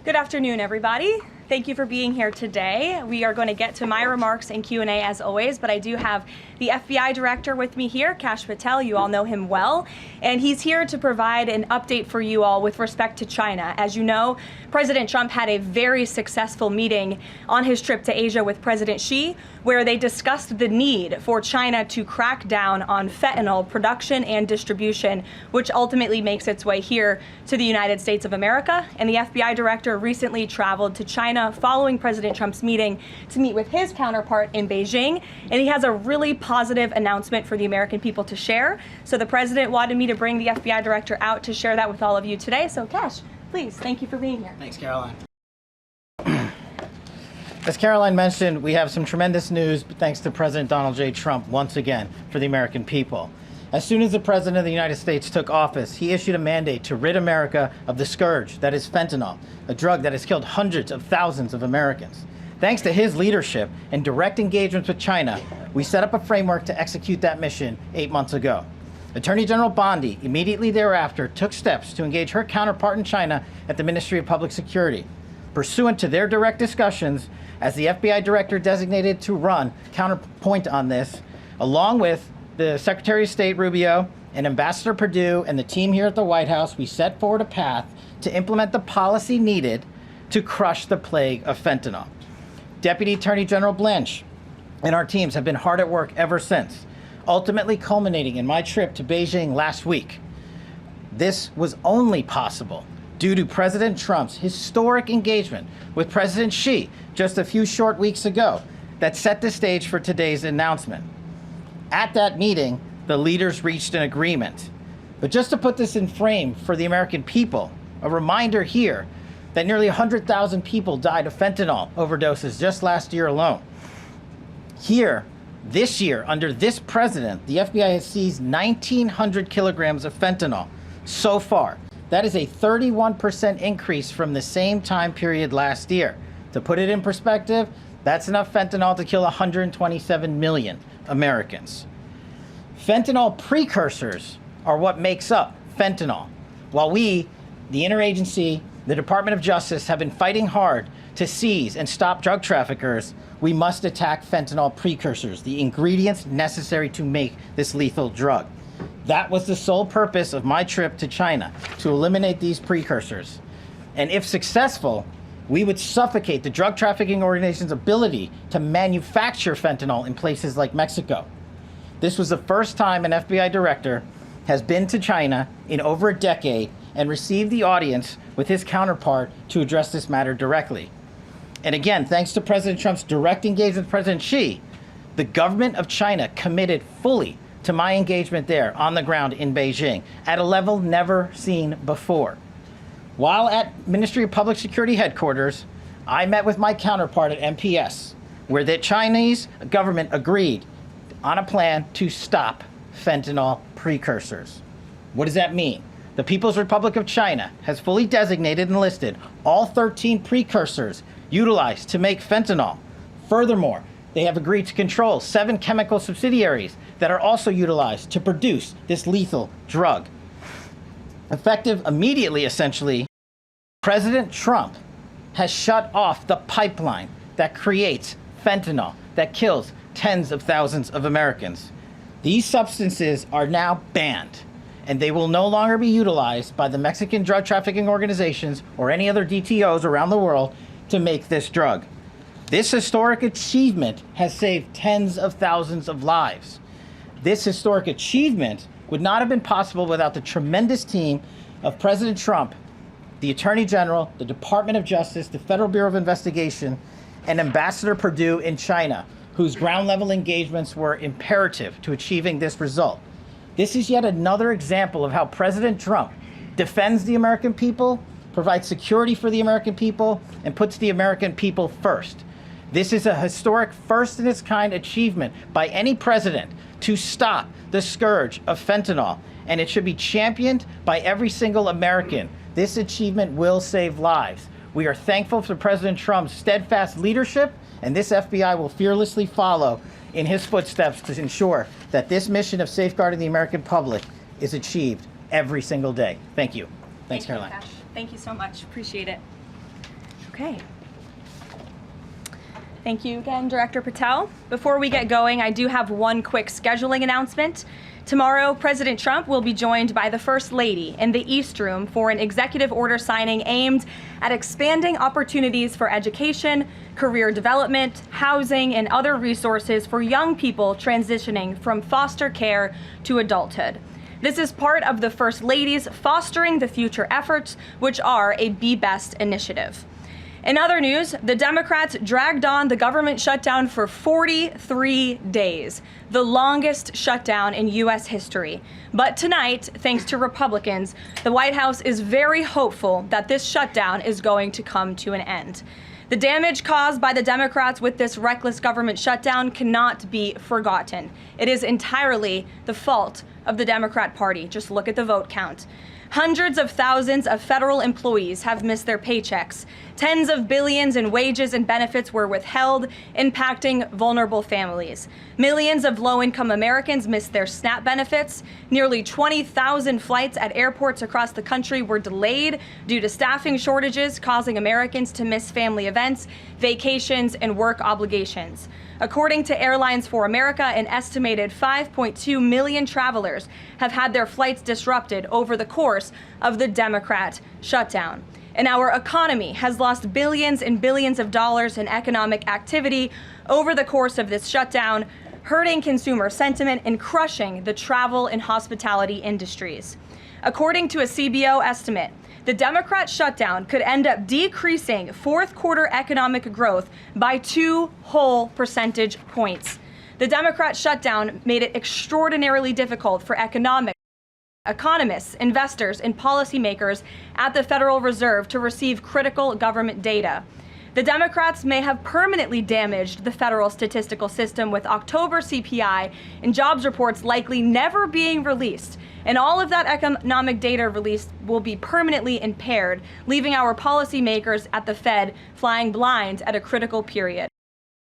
Good afternoon, everybody. Thank you for being here today. We are going to get to my remarks and Q&A as always, but I do have the FBI director with me here, Kash Patel. You all know him well, and he's here to provide an update for you all with respect to China. As you know, President Trump had a very successful meeting on his trip to Asia with President Xi, where they discussed the need for China to crack down on fentanyl production and distribution, which ultimately makes its way here to the United States of America. And the FBI director recently traveled to China following President Trump's meeting to meet with his counterpart in Beijing, and he has a really positive announcement for the American people to share. So the president wanted me to bring the FBI director out to share that with all of you today. So Kash, please, thank you for being here. Thanks, Karoline. As Karoline mentioned, we have some tremendous news thanks to President Donald J. Trump once again for the American people. As soon as the President of the United States took office, he issued a mandate to rid America of the scourge that is fentanyl, a drug that has killed hundreds of thousands of Americans. Thanks to his leadership and direct engagements with China, we set up a framework to execute that mission 8 months ago. Attorney General Bondi immediately thereafter took steps to engage her counterpart in China at the Ministry of Public Security. Pursuant to their direct discussions, as the FBI director designated to run counterpoint on this, along with the Secretary of State Rubio and Ambassador Perdue and the team here at the White House, we set forward a path to implement the policy needed to crush the plague of fentanyl. Deputy Attorney General Blanche and our teams have been hard at work ever since, ultimately culminating in my trip to Beijing last week. This was only possible due to President Trump's historic engagement with President Xi just a few short weeks ago that set the stage for today's announcement. At that meeting, the leaders reached an agreement. But just to put this in frame for the American people, a reminder here that nearly 100,000 people died of fentanyl overdoses just last year alone. Here, this year, under this president, the FBI has seized 1,900 kilograms of fentanyl so far. That is a 31% increase from the same time period last year. To put it in perspective, that's enough fentanyl to kill 127 million Americans. Fentanyl precursors are what makes up fentanyl. While we, the interagency, the Department of Justice, have been fighting hard to seize and stop drug traffickers, we must attack fentanyl precursors, the ingredients necessary to make this lethal drug. That was the sole purpose of my trip to China, to eliminate these precursors. And if successful, we would suffocate the drug trafficking organization's ability to manufacture fentanyl in places like Mexico. This was the first time an FBI director has been to China in over a decade and received the audience with his counterpart to address this matter directly. And again, thanks to President Trump's direct engagement with President Xi, the government of China committed fully to my engagement there on the ground in Beijing at a level never seen before. While at Ministry of Public Security headquarters, I met with my counterpart at MPS, where the Chinese government agreed on a plan to stop fentanyl precursors. What does that mean? The People's Republic of China has fully designated and listed all 13 precursors utilized to make fentanyl. Furthermore, they have agreed to control 7 chemical subsidiaries that are also utilized to produce this lethal drug. Effective immediately, essentially, President Trump has shut off the pipeline that creates fentanyl that kills tens of thousands of Americans. These substances are now banned, and they will no longer be utilized by the Mexican drug trafficking organizations or any other DTOs around the world to make this drug. This historic achievement has saved tens of thousands of lives. This historic achievement would not have been possible without the tremendous team of President Trump, the Attorney General, the Department of Justice, the Federal Bureau of Investigation, and Ambassador Perdue in China, whose ground-level engagements were imperative to achieving this result. This is yet another example of how President Trump defends the American people, provides security for the American people, and puts the American people first. This is a historic first-in-its-kind achievement by any president to stop the scourge of fentanyl, and it should be championed by every single American. This achievement will save lives. We are thankful for President Trump's steadfast leadership, and this FBI will fearlessly follow in his footsteps to ensure that this mission of safeguarding the American public is achieved every single day. Thank you. Thanks, Karoline. Thank you so much. Appreciate it. Okay. Thank you again, Director Patel. Before we get going, I do have one quick scheduling announcement. Tomorrow, President Trump will be joined by the First Lady in the East Room for an executive order signing aimed at expanding opportunities for education, career development, housing, and other resources for young people transitioning from foster care to adulthood. This is part of the First Lady's Fostering the Future efforts, which are a Be Best initiative. In other news, the Democrats dragged on the government shutdown for 43 days, the longest shutdown in U.S. history. But tonight, thanks to Republicans, the White House is very hopeful that this shutdown is going to come to an end. The damage caused by the Democrats with this reckless government shutdown cannot be forgotten. It is entirely the fault of the Democrat Party. Just look at the vote count. Hundreds of thousands of federal employees have missed their paychecks. Tens of billions in wages and benefits were withheld, impacting vulnerable families. Millions of low-income Americans missed their SNAP benefits. Nearly 20,000 flights at airports across the country were delayed due to staffing shortages, causing Americans to miss family events, vacations, and work obligations. According to Airlines for America, an estimated 5.2 million travelers have had their flights disrupted over the course of the Democrat shutdown. And our economy has lost billions and billions of dollars in economic activity over the course of this shutdown, hurting consumer sentiment and crushing the travel and hospitality industries. According to a CBO estimate, the Democrat shutdown could end up decreasing fourth quarter economic growth by 2 whole percentage points. The Democrat shutdown made it extraordinarily difficult for economists, investors, and policymakers at the Federal Reserve to receive critical government data. The Democrats may have permanently damaged the federal statistical system, with October CPI and jobs reports likely never being released. And all of that economic data released will be permanently impaired, leaving our policymakers at the Fed flying blind at a critical period.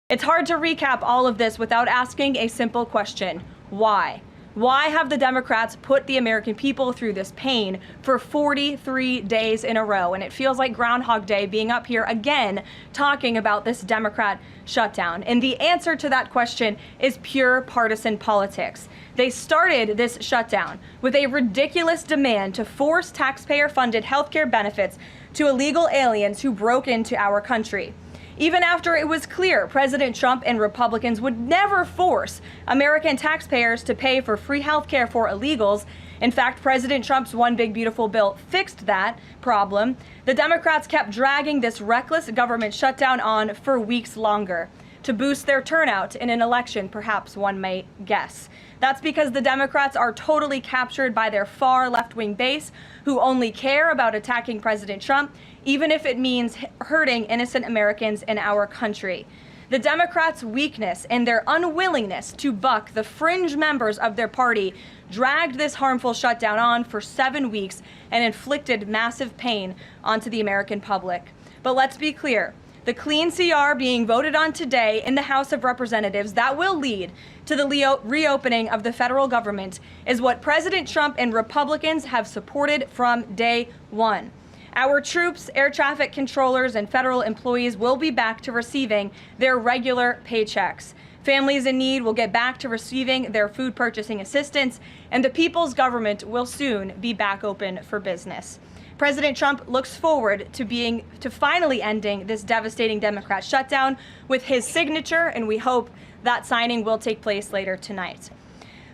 It's hard to recap all of this without asking a simple question: why? Why have the Democrats put the American people through this pain for 43 days in a row? And it feels like Groundhog Day being up here again talking about this Democrat shutdown. And the answer to that question is pure partisan politics. They started this shutdown with a ridiculous demand to force taxpayer-funded healthcare benefits to illegal aliens who broke into our country. Even after it was clear President Trump and Republicans would never force American taxpayers to pay for free health care for illegals. In fact, President Trump's One Big Beautiful Bill fixed that problem. The Democrats kept dragging this reckless government shutdown on for weeks longer to boost their turnout in an election, perhaps one might guess. That's because the Democrats are totally captured by their far left-wing base, who only care about attacking President Trump, even if it means hurting innocent Americans in our country. The Democrats' weakness and their unwillingness to buck the fringe members of their party dragged this harmful shutdown on for 7 weeks and inflicted massive pain onto the American public. But let's be clear. The clean CR being voted on today in the House of Representatives that will lead to the reopening of the federal government is what President Trump and Republicans have supported from day one. Our troops, air traffic controllers, and federal employees will be back to receiving their regular paychecks. Families in need will get back to receiving their food purchasing assistance, and the people's government will soon be back open for business. President Trump looks forward to finally ending this devastating Democrat shutdown with his signature, and we hope that signing will take place later tonight.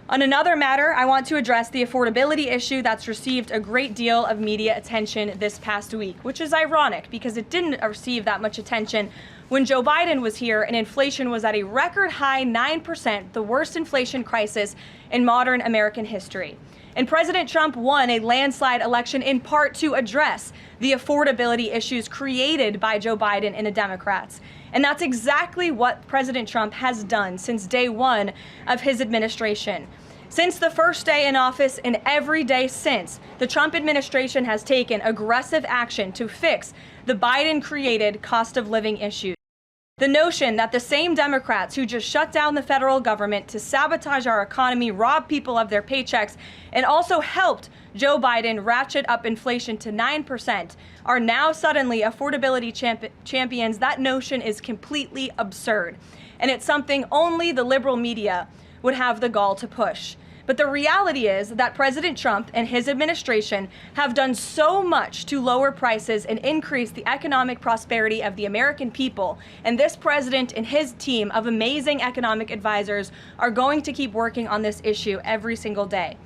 On another matter, I want to address the affordability issue that's received a great deal of media attention this past week, which is ironic because it didn't receive that much attention when Joe Biden was here and inflation was at a record high 9%, the worst inflation crisis in modern American history. And President Trump won a landslide election in part to address the affordability issues created by Joe Biden and the Democrats. And that's exactly what President Trump has done since day one of his administration. Since the first day in office and every day since, the Trump administration has taken aggressive action to fix the Biden-created cost of living issues. The notion that the same Democrats who just shut down the federal government to sabotage our economy, rob people of their paychecks, and also helped Joe Biden ratchet up inflation to 9%, are now suddenly affordability champions. That notion is completely absurd. And it's something only the liberal media would have the gall to push. But the reality is that President Trump and his administration have done so much to lower prices and increase the economic prosperity of the American people. And this president and his team of amazing economic advisors are going to keep working on this issue every single day.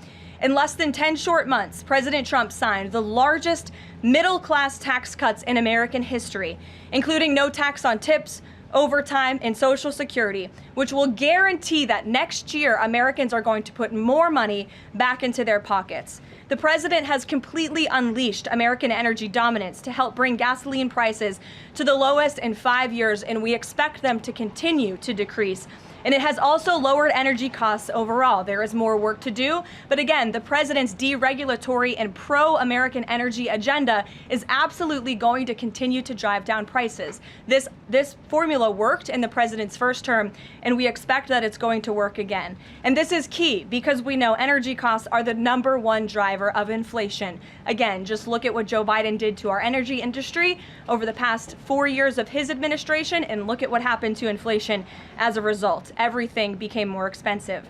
In less than 10 short months, President Trump signed the largest middle-class tax cuts in American history, including no tax on tips, overtime, and Social Security, which will guarantee that next year Americans are going to put more money back into their pockets. The president has completely unleashed American energy dominance to help bring gasoline prices to the lowest in 5 years, and we expect them to continue to decrease. And it has also lowered energy costs overall. There is more work to do, but again, the president's deregulatory and pro-American energy agenda is absolutely going to continue to drive down prices. This formula worked in the president's first term, and we expect that it's going to work again. And this is key because we know energy costs are the #1 driver of inflation. Again, just look at what Joe Biden did to our energy industry over the past 4 years of his administration, and look at what happened to inflation as a result. Everything became more expensive.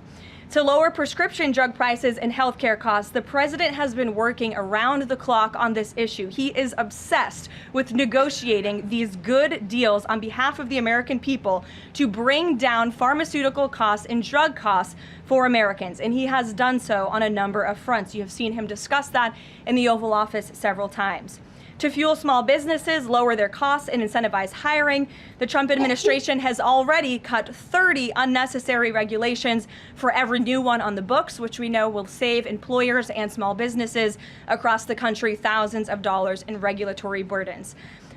To lower prescription drug prices and healthcare costs, the president has been working around the clock on this issue. He is obsessed with negotiating these good deals on behalf of the American people to bring down pharmaceutical costs and drug costs for Americans, and he has done so on a number of fronts. You have seen him discuss that in the Oval Office several times. To fuel small businesses, lower their costs, and incentivize hiring, the Trump administration has already cut 30 unnecessary regulations for every new one on the books, which we know will save employers and small businesses across the country thousands of dollars in regulatory burdens.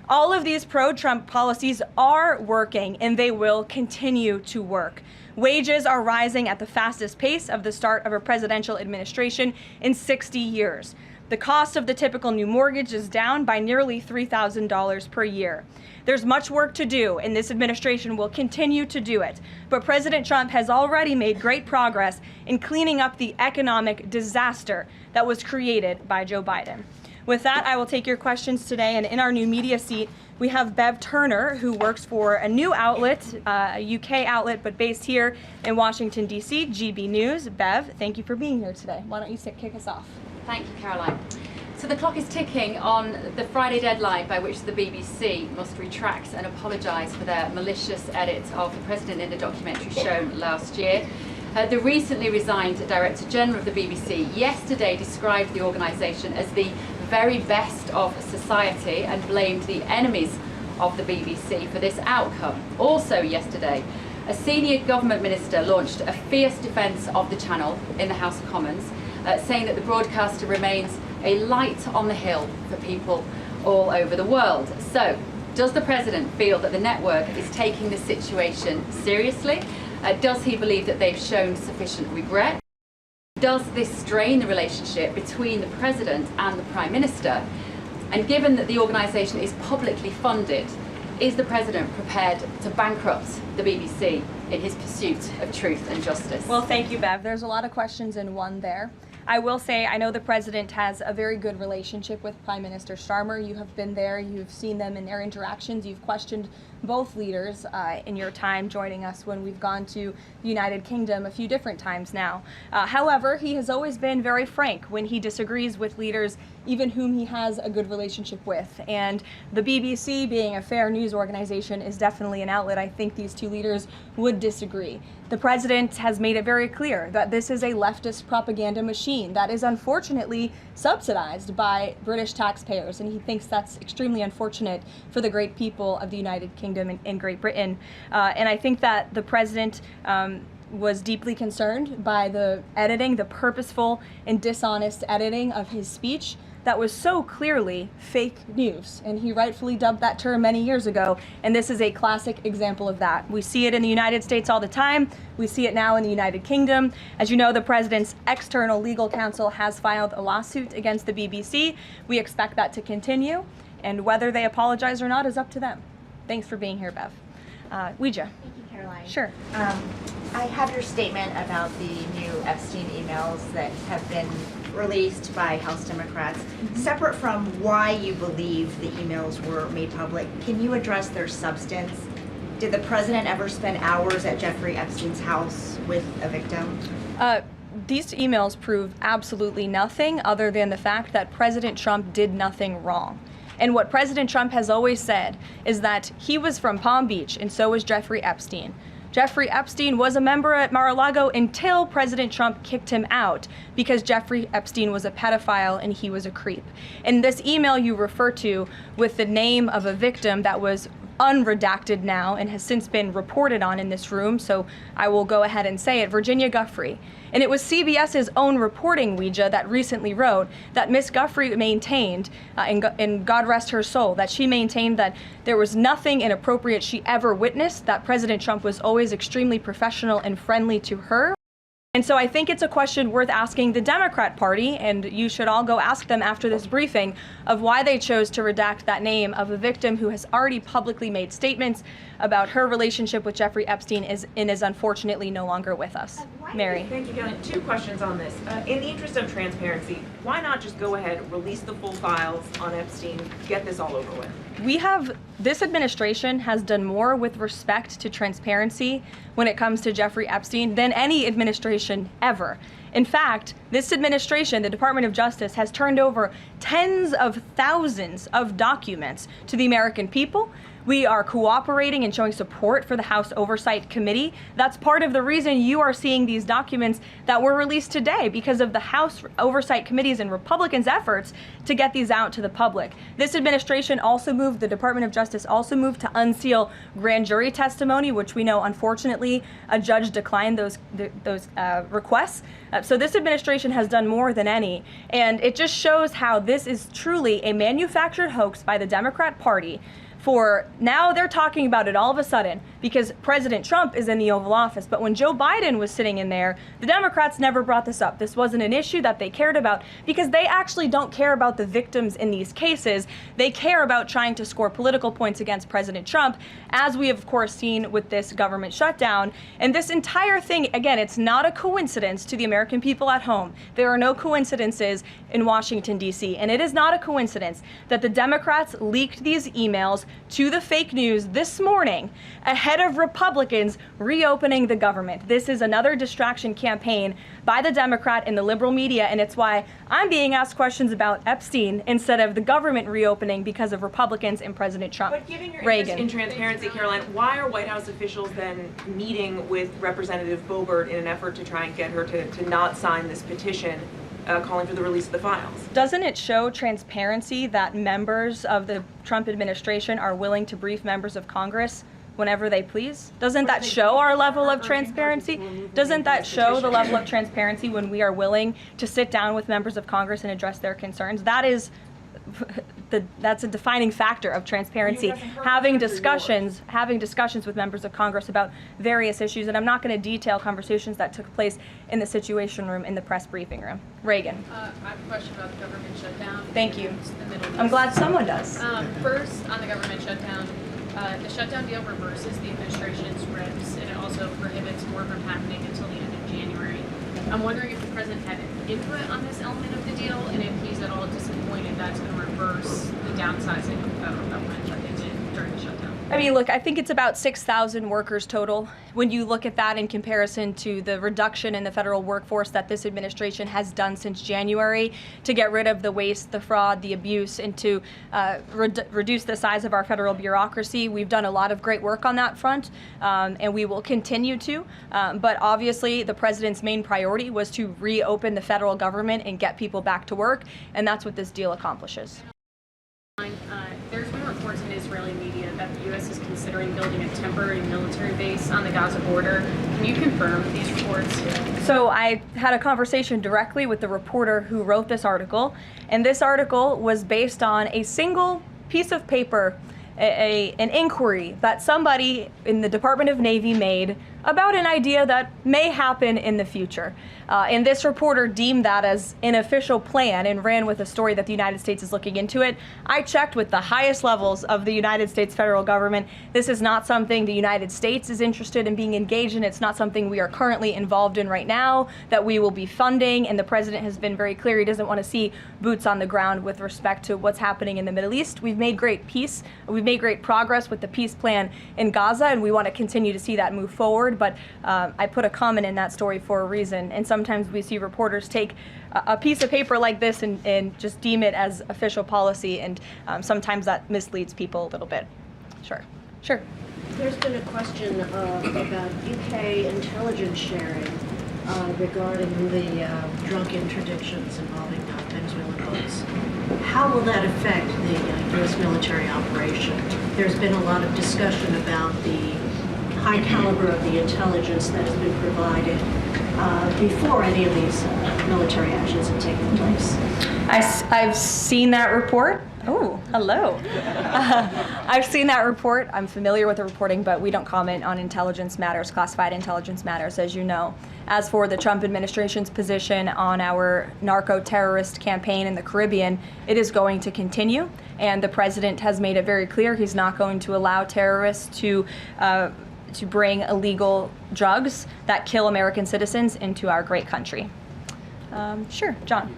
All of these pro-Trump policies are working, and they will continue to work. Wages are rising at the fastest pace of the start of a presidential administration in 60 years. The cost of the typical new mortgage is down by nearly $3,000 per year. There's much work to do, and this administration will continue to do it. But President Trump has already made great progress in cleaning up the economic disaster that was created by Joe Biden. With that, I will take your questions today, and in our new media seat, we have Bev Turner, who works for a new outlet, a UK outlet, but based here in Washington, D.C., GB News. Bev, thank you for being here today. Why don't you kick us off? Thank you, Caroline. So the clock is ticking on the Friday deadline by which the BBC must retract and apologise for their malicious edit of the president in the documentary shown last year. The recently resigned Director General of the BBC yesterday described the organisation as the very best of society and blamed the enemies of the BBC for this outcome. Also yesterday, a senior government minister launched a fierce defence of the channel in the House of Commons, saying that the broadcaster remains a light on the hill for people all over the world. So, does the president feel that the network is taking the situation seriously? Does he believe that they've shown sufficient regret? Does this strain the relationship between the president and the prime minister? And given that the organisation is publicly funded, is the president prepared to bankrupt the BBC in his pursuit of truth and justice? Well, thank you, Bev. There's a lot of questions in one there. I will say I know the president has a very good relationship with Prime Minister Starmer. You have been there, you've seen them in their interactions, you've questioned both leaders in your time joining us when we've gone to the United Kingdom a few different times now. However, he has always been very frank when he disagrees with leaders, even whom he has a good relationship with. And the BBC, being a fair news organization, is definitely an outlet I think these two leaders would disagree. The president has made it very clear that this is a leftist propaganda machine that is unfortunately subsidized by British taxpayers, and he thinks that's extremely unfortunate for the great people of the United Kingdom and Great Britain. And I think that the president was deeply concerned by the editing, the purposeful and dishonest editing of his speech that was so clearly fake news, and he rightfully dubbed that term many years ago, and this is a classic example of that. We see it in the United States all the time. We see it now in the United Kingdom. As you know, the president's external legal counsel has filed a lawsuit against the BBC. We expect that to continue, and whether they apologize or not is up to them. Thanks for being here, Bev. Ouija. Thank you, Caroline. Sure. I have your statement about the new Epstein emails that have been released by House Democrats. Separate from why you believe the emails were made public, can you address their substance? Did the president ever spend hours at Jeffrey Epstein's house with a victim? These emails prove absolutely nothing other than the fact that President Trump did nothing wrong. And what President Trump has always said is that he was from Palm Beach, and so was Jeffrey Epstein. Jeffrey Epstein was a member at Mar-a-Lago until President Trump kicked him out because Jeffrey Epstein was a pedophile and he was a creep. And this email you refer to with the name of a victim that was unredacted now and has since been reported on in this room, so I will go ahead and say it, Virginia Giuffre. And it was CBS's own reporting, Ouija, that recently wrote that Miss Giuffre maintained, and God rest her soul, that she maintained that there was nothing inappropriate she ever witnessed, that President Trump was always extremely professional and friendly to her. And so I think it's a question worth asking the Democrat Party, and you should all go ask them after this briefing, of why they chose to redact that name of a victim who has already publicly made statements about her relationship with Jeffrey Epstein and is unfortunately no longer with us. Mary. Thank you, Karoline. Two questions on this. In the interest of transparency, why not just go ahead, release the full files on Epstein, get this all over with? This administration has done more with respect to transparency when it comes to Jeffrey Epstein than any administration ever. In fact, this administration, the Department of Justice, has turned over tens of thousands of documents to the American people. We are cooperating and showing support for the House Oversight Committee. That's part of the reason you are seeing these documents that were released today, because of the House Oversight Committee's and Republicans' efforts to get these out to the public. This administration also moved, the Department of Justice also moved to unseal grand jury testimony, which we know, unfortunately, a judge declined those requests. So this administration has done more than any, and it just shows how this is truly a manufactured hoax by the Democrat Party. For now, they're talking about it all of a sudden because President Trump is in the Oval Office. But when Joe Biden was sitting in there, the Democrats never brought this up. This wasn't an issue that they cared about because they actually don't care about the victims in these cases. They care about trying to score political points against President Trump, as we have, of course, seen with this government shutdown. And this entire thing, again, it's not a coincidence to the American people at home. There are no coincidences in Washington, D.C. And it is not a coincidence that the Democrats leaked these emails to the fake news this morning ahead of Republicans reopening the government. This is another distraction campaign by the Democrat and the liberal media, and it's why I'm being asked questions about Epstein instead of the government reopening because of Republicans and President Trump. But given your interest in transparency, Karoline, why are White House officials then meeting with Representative Boebert in an effort to try and get her to not sign this petition calling for the release of the files? Doesn't it show transparency that members of the Trump administration are willing to brief members of Congress whenever they please? Doesn't that show our level of transparency? Doesn't that show the level of transparency when we are willing to sit down with members of Congress and address their concerns? That's a defining factor of transparency, having discussions with members of Congress about various issues. And I'm not going to detail conversations that took place in the Situation Room in the press briefing room. Reagan. I have a question about the government shutdown. Thank you. I'm glad someone does. First, on the government shutdown, the shutdown deal reverses the administration's reps, and it also prohibits more from happening until the end of January. I'm wondering if the president had input on this element of the deal, and if he's at all disappointed that's going to reverse the downsizing of the federal government that they did during the shutdown. I mean, look, I think it's about 6,000 workers total. When you look at that in comparison to the reduction in the federal workforce that this administration has done since January to get rid of the waste, the fraud, the abuse, and to reduce the size of our federal bureaucracy, we've done a lot of great work on that front, and we will continue to. But obviously, the president's main priority was to reopen the federal government and get people back to work, and that's what this deal accomplishes. There's been reports in Israeli media that the U.S. is considering building a temporary military base on the Gaza border. Can you confirm these reports? So I had a conversation directly with the reporter who wrote this article, and this article was based on a single piece of paper, an inquiry that somebody in the Department of Navy made about an idea that may happen in the future. And this reporter deemed that as an official plan and ran with a story that the United States is looking into it. I checked with the highest levels of the United States federal government. This is not something the United States is interested in being engaged in. It's not something we are currently involved in right now that we will be funding. And the president has been very clear he doesn't want to see boots on the ground with respect to what's happening in the Middle East. We've made great peace. We've made great progress with the peace plan in Gaza, and we want to continue to see that move forward. But I put a comment in that story for a reason. And sometimes we see reporters take a piece of paper like this and just deem it as official policy, and sometimes that misleads people a little bit. Sure. There's been a question about UK intelligence sharing regarding the drunk interdictions involving Venezuelan boats. How will that affect the U.S. military operation? There's been a lot of discussion about the high caliber of the intelligence that has been provided before any of these military actions have taken place. I've seen that report. Oh, hello. I've seen that report. I'm familiar with the reporting, but we don't comment on intelligence matters, classified intelligence matters, as you know. As for the Trump administration's position on our narco-terrorist campaign in the Caribbean, it is going to continue, and the president has made it very clear he's not going to allow terrorists to bring illegal drugs that kill American citizens into our great country. Sure, John.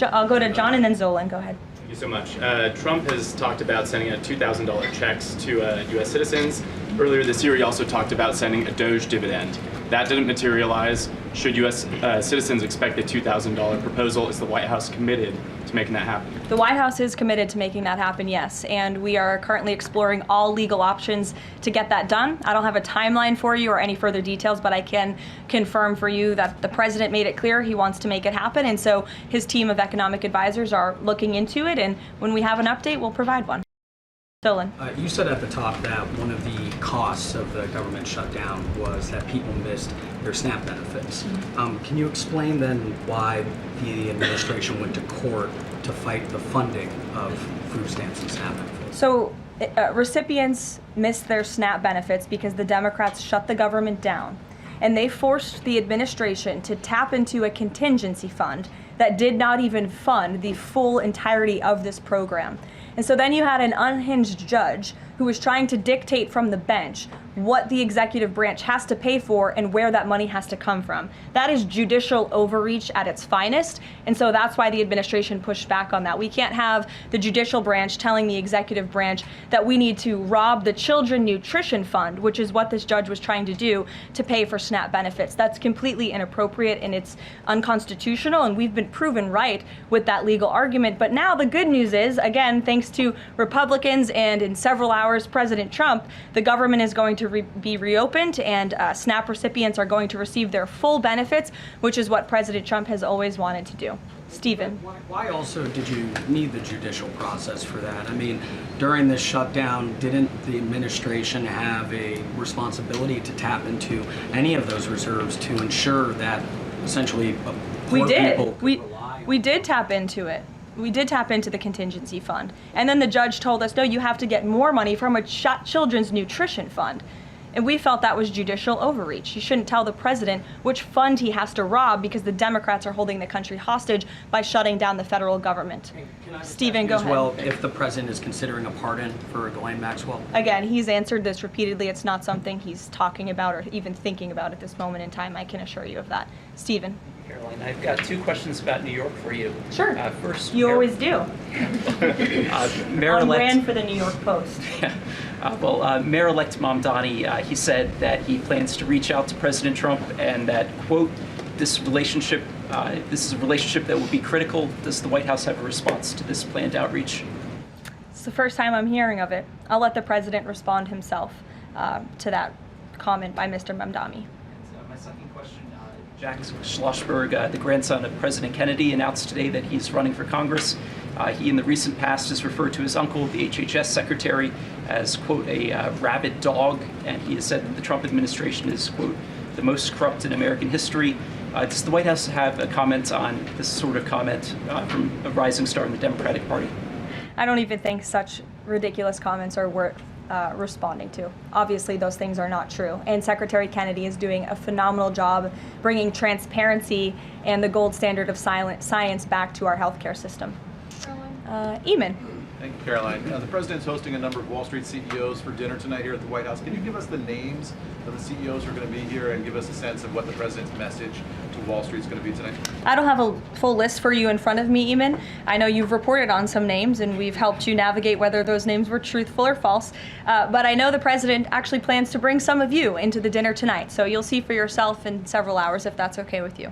I'll go to John and then Zolan. Go ahead. Thank you so much. Trump has talked about sending out $2,000 checks to U.S. citizens. Earlier this year, he also talked about sending a Doge dividend. That didn't materialize. Should U.S. Citizens expect a $2,000 proposal? Is the White House committed to making that happen? The White House is committed to making that happen, yes. And we are currently exploring all legal options to get that done. I don't have a timeline for you or any further details, but I can confirm for you that the president made it clear he wants to make it happen. And so his team of economic advisors are looking into it. And when we have an update, we'll provide one. Dolan. You said at the top that one of the costs of the government shutdown was that people missed their SNAP benefits. Can you explain then why the administration went to court to fight the funding of food stamps and SNAP benefits? So recipients missed their SNAP benefits because the Democrats shut the government down, and they forced the administration to tap into a contingency fund that did not even fund the full entirety of this program. And so then you had an unhinged judge who was trying to dictate from the bench what the executive branch has to pay for and where that money has to come from. That is judicial overreach at its finest, and so that's why the administration pushed back on that. We can't have the judicial branch telling the executive branch that we need to rob the Children Nutrition Fund, which is what this judge was trying to do, to pay for SNAP benefits. That's completely inappropriate and it's unconstitutional, and we've been proven right with that legal argument. But now the good news is, again, thanks to Republicans and in several hours President Trump, the government is going to be reopened, and SNAP recipients are going to receive their full benefits, which is what President Trump has always wanted to do. Stephen. Why also did you need the judicial process for that? I mean, during this shutdown, didn't the administration have a responsibility to tap into any of those reserves to ensure that essentially poor people could rely on? We did tap into it. We did tap into the contingency fund. And then the judge told us, no, you have to get more money from a children's nutrition fund. And we felt that was judicial overreach. You shouldn't tell the president which fund he has to rob because the Democrats are holding the country hostage by shutting down the federal government. Stephen, go ahead. Well, if the president is considering a pardon for Ghislaine Maxwell? Again, he's answered this repeatedly. It's not something he's talking about or even thinking about at this moment in time. I can assure you of that. Stephen. Karoline, I've got two questions about New York for you. Sure. First, you always do. Mayor-elect. On brand for the New York Post. Mayor-elect Mamdani, he said that he plans to reach out to President Trump and that, quote, this is a relationship that will be critical. Does the White House have a response to this planned outreach? It's the first time I'm hearing of it. I'll let the president respond himself to that comment by Mr. Mamdani. My second question, Jack Schlossberg, the grandson of President Kennedy, announced today that he's running for Congress. He, in the recent past, has referred to his uncle, the HHS secretary, as, quote, a rabid dog, and he has said that the Trump administration is, quote, the most corrupt in American history. Does the White House have a comment on this sort of comment from a rising star in the Democratic Party? I don't even think such ridiculous comments are responding to. Obviously, those things are not true. And Secretary Kennedy is doing a phenomenal job bringing transparency and the gold standard of science back to our healthcare system. Eamon. Thank you, Caroline. The president's hosting a number of Wall Street CEOs for dinner tonight here at the White House. Can you give us the names of the CEOs who are going to be here and give us a sense of what the president's message to Wall Street is going to be tonight? I don't have a full list for you in front of me, Eamon. I know you've reported on some names and we've helped you navigate whether those names were truthful or false. But I know the president actually plans to bring some of you into the dinner tonight. So you'll see for yourself in several hours if that's okay with you.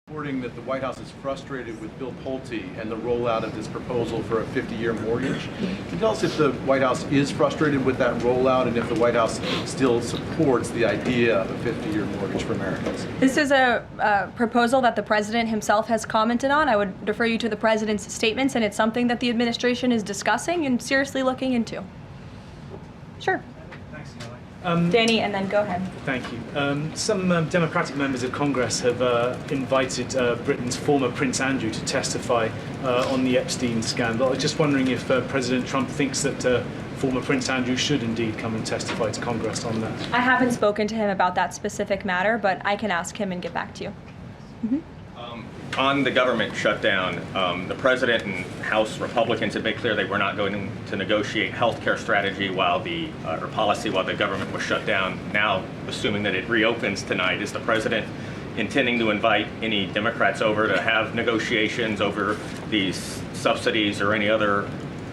Reporting that the White House is frustrated with Bill Pulte and the rollout of this proposal for a 50-year mortgage. Can you tell us if the White House is frustrated with that rollout and if the White House still supports the idea of a 50-year mortgage for Americans? This is a proposal that the president himself has commented on. I would defer you to the president's statements, and it's something that the administration is discussing and seriously looking into. Sure. Danny, and then go ahead. Thank you. Some Democratic members of Congress have invited Britain's former Prince Andrew to testify on the Epstein scandal. I was just wondering if President Trump thinks that former Prince Andrew should indeed come and testify to Congress on that. I haven't spoken to him about that specific matter, but I can ask him and get back to you. On the government shutdown, the president and House Republicans have made clear they were not going to negotiate health care strategy or policy while the government was shut down. Now, assuming that it reopens tonight, is the president intending to invite any Democrats over to have negotiations over these subsidies or any other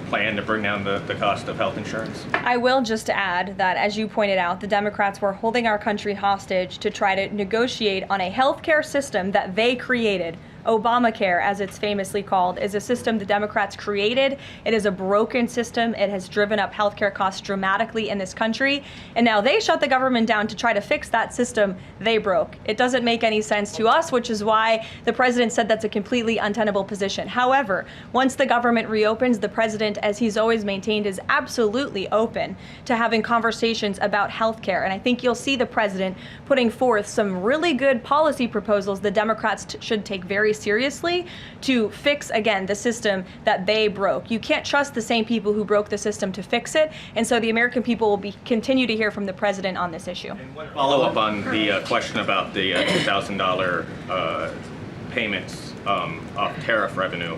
plan to bring down the cost of health insurance? I will just add that, as you pointed out, the Democrats were holding our country hostage to try to negotiate on a healthcare system that they created. Obamacare, as it's famously called, is a system the Democrats created. It is a broken system. It has driven up healthcare costs dramatically in this country. And now they shut the government down to try to fix that system they broke. It doesn't make any sense to us, which is why the president said that's a completely untenable position. However, once the government reopens, the president, as he's always maintained, is absolutely open to having conversations about healthcare. And I think you'll see the president putting forth some really good policy proposals the Democrats should take very seriously to fix, again, the system that they broke. You can't trust the same people who broke the system to fix it, and so the American people will continue to hear from the president on this issue. Follow up on the question about the $2,000 payments of tariff revenue.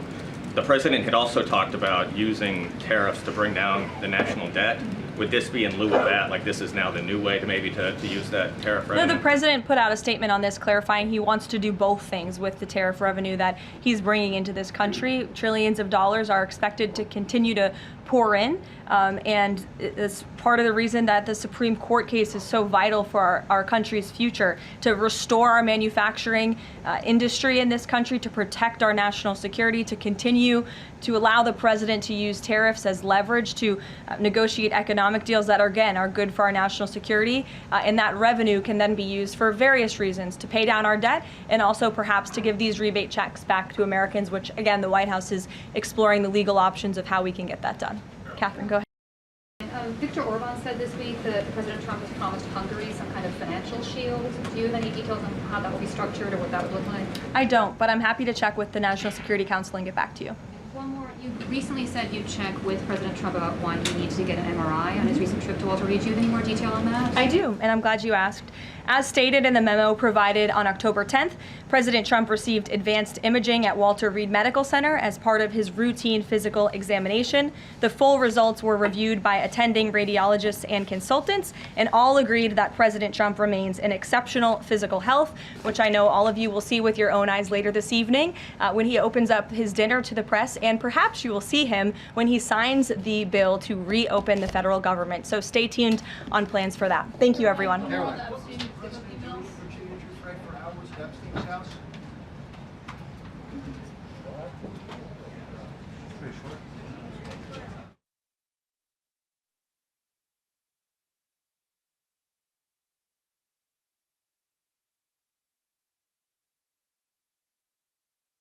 The president had also talked about using tariffs to bring down the national debt. Would this be in lieu of that? Like this is now the new way to maybe to use that tariff revenue? No, the president put out a statement on this clarifying he wants to do both things with the tariff revenue that he's bringing into this country. Trillions of dollars are expected to continue to pour in, and it's part of the reason that the Supreme Court case is so vital for our country's future, to restore our manufacturing industry in this country, to protect our national security, to continue to allow the president to use tariffs as leverage to negotiate economic deals that, again, are good for our national security. And that revenue can then be used for various reasons, to pay down our debt and also perhaps to give these rebate checks back to Americans, which, again, the White House is exploring the legal options of how we can get that done. Catherine, go ahead. Viktor Orban said this week that President Trump has promised Hungary some kind of financial shield. Do you have any details on how that will be structured or what that would look like? I don't, but I'm happy to check with the National Security Council and get back to you. One more. You recently said you'd check with President Trump about why he needs to get an MRI on his recent trip to Walter Reed. Do you have any more detail on that? I do, and I'm glad you asked. As stated in the memo provided on October 10th, President Trump received advanced imaging at Walter Reed Medical Center as part of his routine physical examination. The full results were reviewed by attending radiologists and consultants, and all agreed that President Trump remains in exceptional physical health, which I know all of you will see with your own eyes later this evening when he opens up his dinner to the press, and perhaps you will see him when he signs the bill to reopen the federal government. So stay tuned on plans for that. Thank you, everyone. Caroline, what was the procedure for hours at Epstein's house?